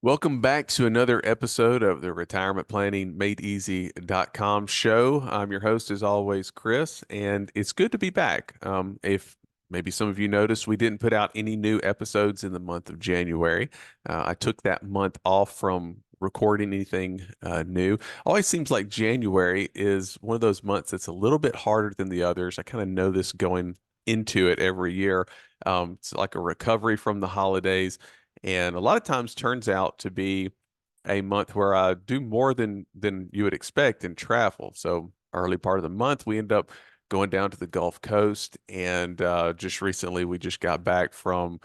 Welcome back to another episode of the Retirement Planning Made Easy.com show. I'm your host, as always, Chris, and it's good to be back. If maybe some of you noticed, we didn't put out any new episodes in the month of January. I took that month off from recording anything new. Always seems like January is one of those months that's a little bit harder than the others. I kind of know this going into it every year. It's like a recovery from the holidays. And a lot of times turns out to be a month where I do more than you would expect in travel. So early part of the month, we end up going down to the Gulf Coast, and just recently we just got back from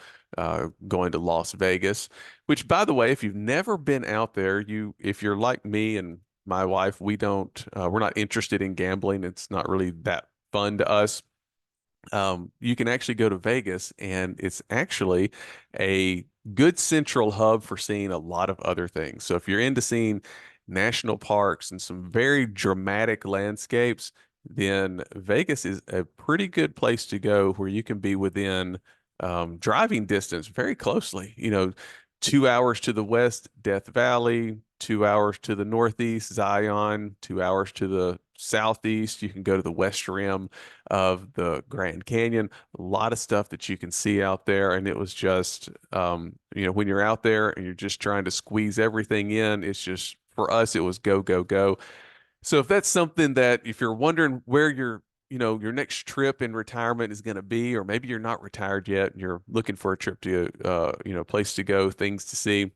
going to Las Vegas. Which, by the way, if you've never been out there, if you're like me and my wife, we're not interested in gambling. It's not really that fun to us. You can actually go to Vegas, and it's actually a good central hub for seeing a lot of other things. So if you're into seeing national parks and some very dramatic landscapes, then Vegas is a pretty good place to go where you can be within driving distance very closely. 2 hours to the west, Death Valley, 2 hours to the northeast, Zion, 2 hours to the southeast. You can go to the west rim of the Grand Canyon. A lot of stuff that you can see out there. And it was just, when you're out there and you're just trying to squeeze everything in, it's just, for us, it was go, go, go. So if that's something that, if you're wondering where your next trip in retirement is going to be, or maybe you're not retired yet and you're looking for a trip to, place to go, things to see,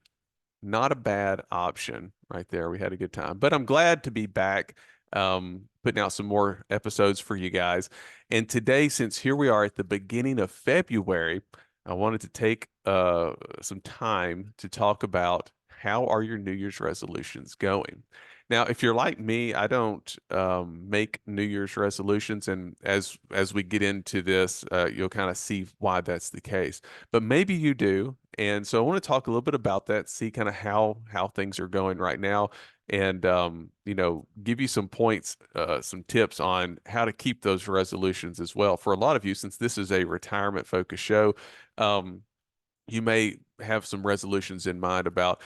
not a bad option right there. We had a good time, but I'm glad to be back, putting out some more episodes for you guys. And today, since here we are at the beginning of February, I wanted to take some time to talk about how are your New Year's resolutions going. Now, if you're like me, I don't make New Year's resolutions, and as we get into this, you'll kind of see why that's the case. But maybe you do, and so I want to talk a little bit about that, see kind of how things are going right now, and give you some points, some tips on how to keep those resolutions as well. For a lot of you, since this is a retirement focused show, um, you may have some resolutions in mind about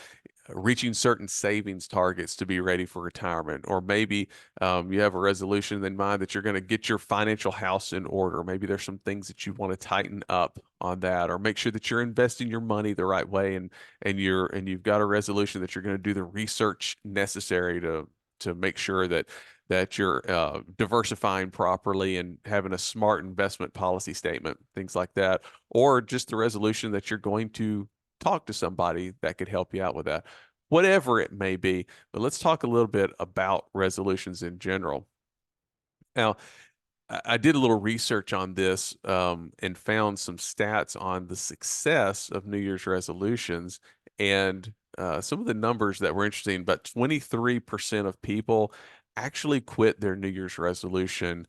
reaching certain savings targets to be ready for retirement. Or maybe you have a resolution in mind that you're going to get your financial house in order. Maybe there's some things that you want to tighten up on that, or make sure that you're investing your money the right way, and you've got a resolution that you're going to do the research necessary to make sure that you're diversifying properly and having a smart investment policy statement, things like that, or just the resolution that you're going to talk to somebody that could help you out with that, whatever it may be. But let's talk a little bit about resolutions in general. Now, I did a little research on this, and found some stats on the success of New Year's resolutions. And some of the numbers that were interesting, but 23% of people actually quit their New Year's resolution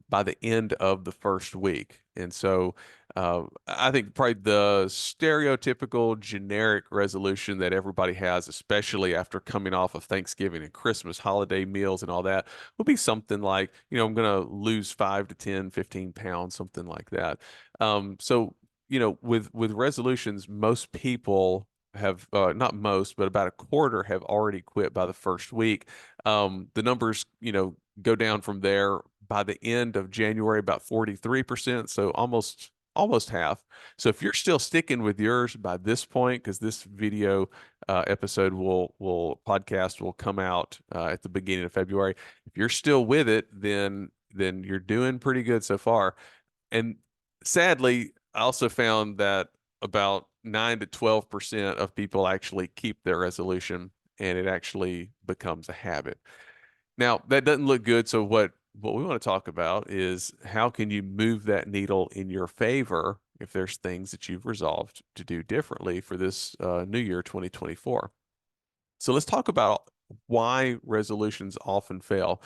by the end of the first week. And so I think probably the stereotypical generic resolution that everybody has, especially after coming off of Thanksgiving and Christmas holiday meals and all that, will be something like, I'm going to lose 5 to 10, 15 pounds, something like that. So, with resolutions, most people have, not most, but about a quarter have already quit by the first week. The numbers, go down from there. By the end of January, about 43%. So almost half. So if you're still sticking with yours by this point, because this video episode will podcast will come out at the beginning of February. If you're still with it, then you're doing pretty good so far. And sadly, I also found that about 9 to 12% of people actually keep their resolution, and it actually becomes a habit. Now, that doesn't look good. So what we want to talk about is how can you move that needle in your favor if there's things that you've resolved to do differently for this new year 2024. So let's talk about why resolutions often fail.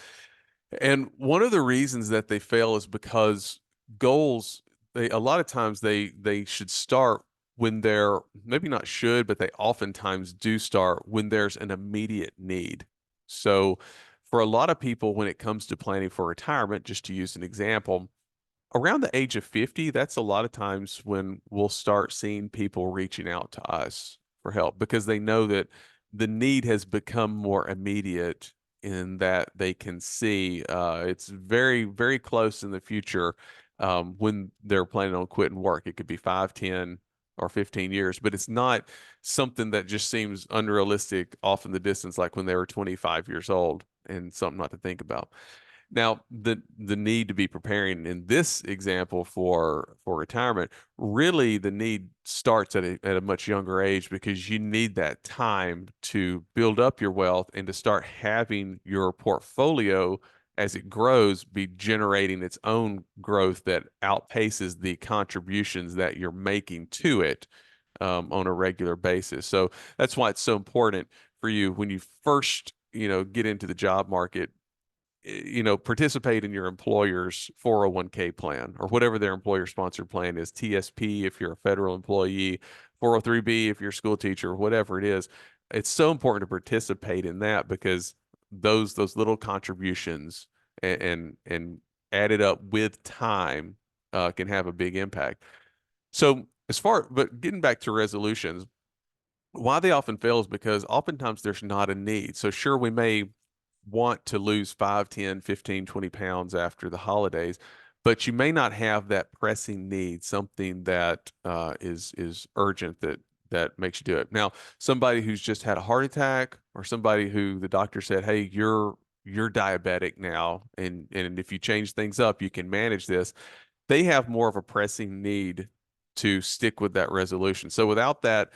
And one of the reasons that they fail is because goals, they a lot of times they should start when they're, maybe not should, but they oftentimes do start when there's an immediate need. So for a lot of people, when it comes to planning for retirement, just to use an example, around the age of 50, that's a lot of times when we'll start seeing people reaching out to us for help because they know that the need has become more immediate in that they can see it's very, very close in the future when they're planning on quitting work. It could be 5, 10, or 15 years, but it's not something that just seems unrealistic off in the distance, like when they were 25 years old and something not to think about. Now, the need to be preparing in this example for retirement, really the need starts at a much younger age because you need that time to build up your wealth and to start having your portfolio as it grows be generating its own growth that outpaces the contributions that you're making to it on a regular basis. So that's why it's so important for you when you first, get into the job market, participate in your employer's 401k plan or whatever their employer sponsored plan is, TSP if you're a federal employee, 403b if you're a school teacher, whatever it is. It's so important to participate in that because those little contributions and added up with time can have a big impact. So but getting back to resolutions, why they often fail is because oftentimes there's not a need. So sure, we may want to lose 5, 10, 15, 20 pounds after the holidays, but you may not have that pressing need, something that is urgent that makes you do it. Now, somebody who's just had a heart attack or somebody who the doctor said, "Hey, you're diabetic now, and if you change things up, you can manage this." They have more of a pressing need to stick with that resolution. So without that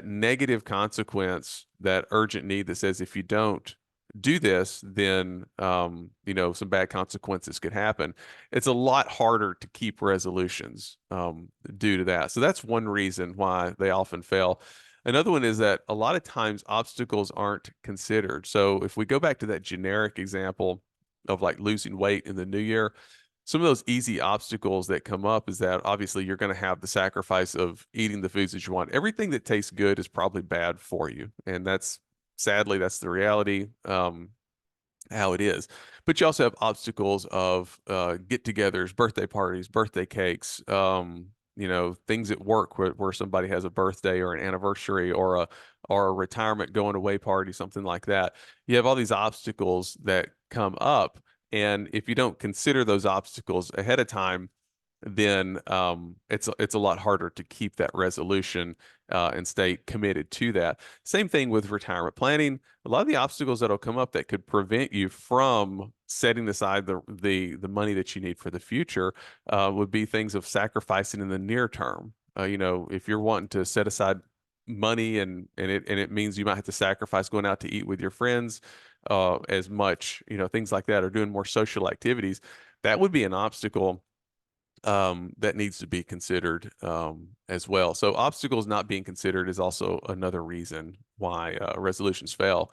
negative consequence, that urgent need that says if you don't do this, then some bad consequences could happen. It's a lot harder to keep resolutions due to that. So that's one reason why they often fail. Another one is that a lot of times obstacles aren't considered. So if we go back to that generic example of like losing weight in the new year, some of those easy obstacles that come up is that obviously you're going to have the sacrifice of eating the foods that you want. Everything that tastes good is probably bad for you. And sadly, that's the reality, how it is. But you also have obstacles of get-togethers, birthday parties, birthday cakes, things at work where somebody has a birthday or an anniversary or a retirement going away party, something like that. You have all these obstacles that come up, and if you don't consider those obstacles ahead of time, then it's a lot harder to keep that resolution and stay committed to that. Same thing with retirement planning. A lot of the obstacles that'll come up that could prevent you from setting aside the money that you need for the future would be things of sacrificing in the near term. If you're wanting to set aside money and it means you might have to sacrifice going out to eat with your friends as much, things like that, or doing more social activities, that would be an obstacle that needs to be considered as well. So obstacles not being considered is also another reason why resolutions fail.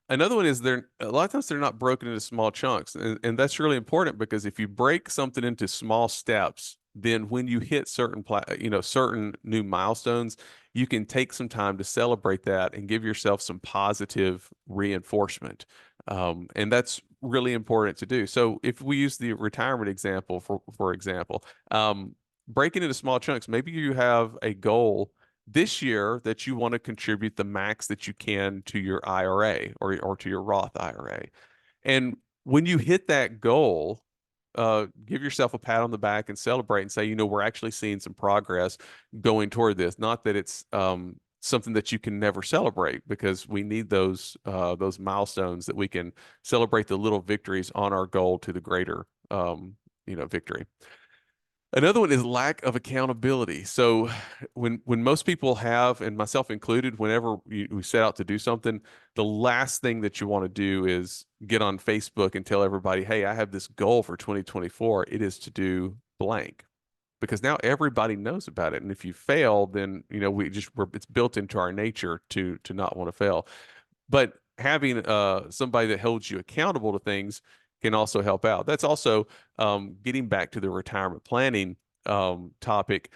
Another one is a lot of times they're not broken into small chunks, and that's really important because if you break something into small steps, then when you hit certain new milestones, you can take some time to celebrate that and give yourself some positive reinforcement. And that's really important to do. So if we use the retirement example, for example, break it into small chunks. Maybe you have a goal this year that you want to contribute the max that you can to your IRA or to your Roth IRA. And when you hit that goal, give yourself a pat on the back and celebrate and say, we're actually seeing some progress going toward this. Not that it's something that you can never celebrate because we need those milestones that we can celebrate the little victories on our goal to the greater victory. Another one is lack of accountability. So when most people have, and myself included, whenever we set out to do something, the last thing that you want to do is get on Facebook and tell everybody, "Hey, I have this goal for 2024. It is to do blank." Because now everybody knows about it. And if you fail, then it's built into our nature to not want to fail. But having somebody that holds you accountable to things can also help out. That's also getting back to the retirement planning topic.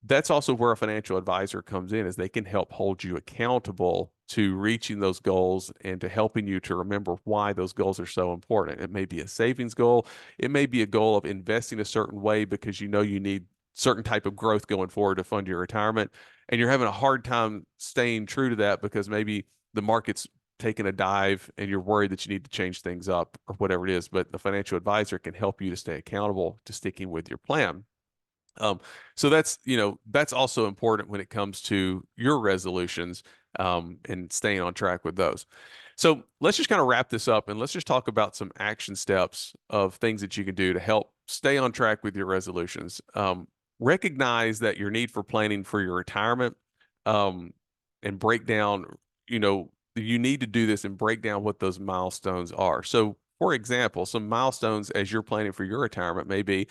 That's also where a financial advisor comes in, is they can help hold you accountable to reaching those goals and to helping you to remember why those goals are so important. It may be a savings goal. It may be a goal of investing a certain way because you need certain type of growth going forward to fund your retirement. and you're having a hard time staying true to that because maybe the market's taking a dive and you're worried that you need to change things up or whatever it is. But the financial advisor can help you to stay accountable to sticking with your plan. Um, so that's also important when it comes to your resolutions, and staying on track with those. So let's just kind of wrap this up and let's just talk about some action steps of things that you can do to help stay on track with your resolutions. Recognize that your need for planning for your retirement, um, and break down, you need to do this and break down what those milestones are. So, for example, some milestones as you're planning for your retirement may be,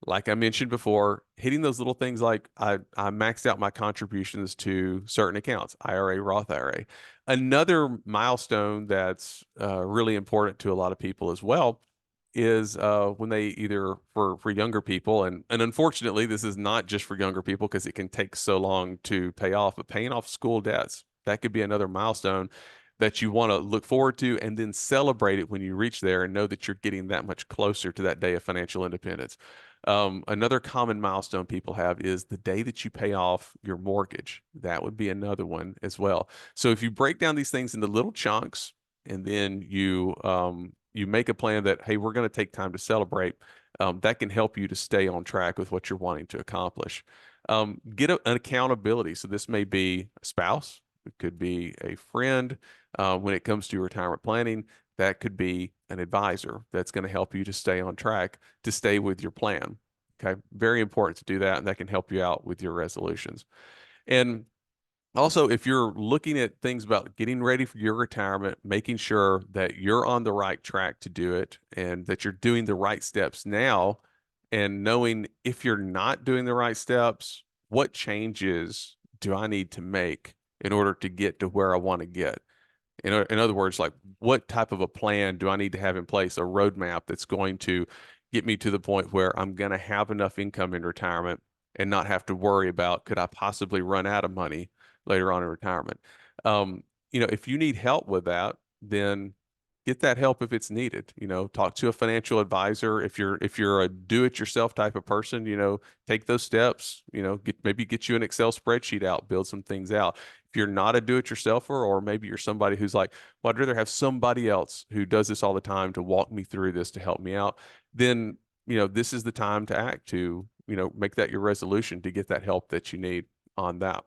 like I mentioned before, hitting those little things like I maxed out my contributions to certain accounts, IRA, Roth IRA. Another milestone that's really important to a lot of people as well is when they either for younger people, and unfortunately this is not just for younger people because it can take so long to pay off, but paying off school debts. That could be another milestone that you want to look forward to and then celebrate it when you reach there and know that you're getting that much closer to that day of financial independence. Another common milestone people have is the day that you pay off your mortgage. That would be another one as well. So if you break down these things into little chunks and then you make a plan that, hey, we're going to take time to celebrate, that can help you to stay on track with what you're wanting to accomplish. Get an accountability. So this may be a spouse, it could be a friend. When it comes to retirement planning, that could be an advisor that's going to help you to stay on track, to stay with your plan. Okay. Very important to do that. And that can help you out with your resolutions. And also, if you're looking at things about getting ready for your retirement, making sure that you're on the right track to do it and that you're doing the right steps now, and knowing if you're not doing the right steps, what changes do I need to make in order to get to where I want to get? In other words, like what type of a plan do I need to have in place, a roadmap that's going to get me to the point where I'm going to have enough income in retirement and not have to worry about could I possibly run out of money later on in retirement. If you need help with that, then get that help if it's needed. Talk to a financial advisor. If you're a do-it-yourself type of person, take those steps. Maybe get you an Excel spreadsheet out, build some things out. If you're not a do-it-yourselfer, or maybe you're somebody who's like, well, I'd rather have somebody else who does this all the time to walk me through this to help me out, then this is the time to act to make that your resolution to get that help that you need on that.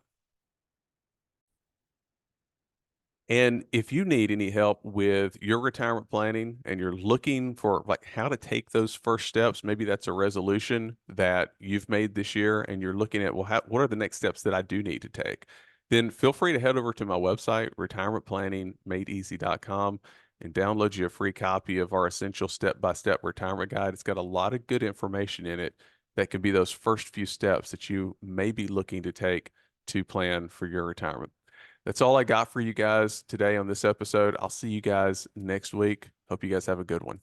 And if you need any help with your retirement planning and you're looking for like how to take those first steps, maybe that's a resolution that you've made this year and you're looking at, well, what are the next steps that I do need to take? Then feel free to head over to my website, retirementplanningmadeeasy.com, and download you a free copy of our essential step-by-step retirement guide. It's got a lot of good information in it that can be those first few steps that you may be looking to take to plan for your retirement. That's all I got for you guys today on this episode. I'll see you guys next week. Hope you guys have a good one.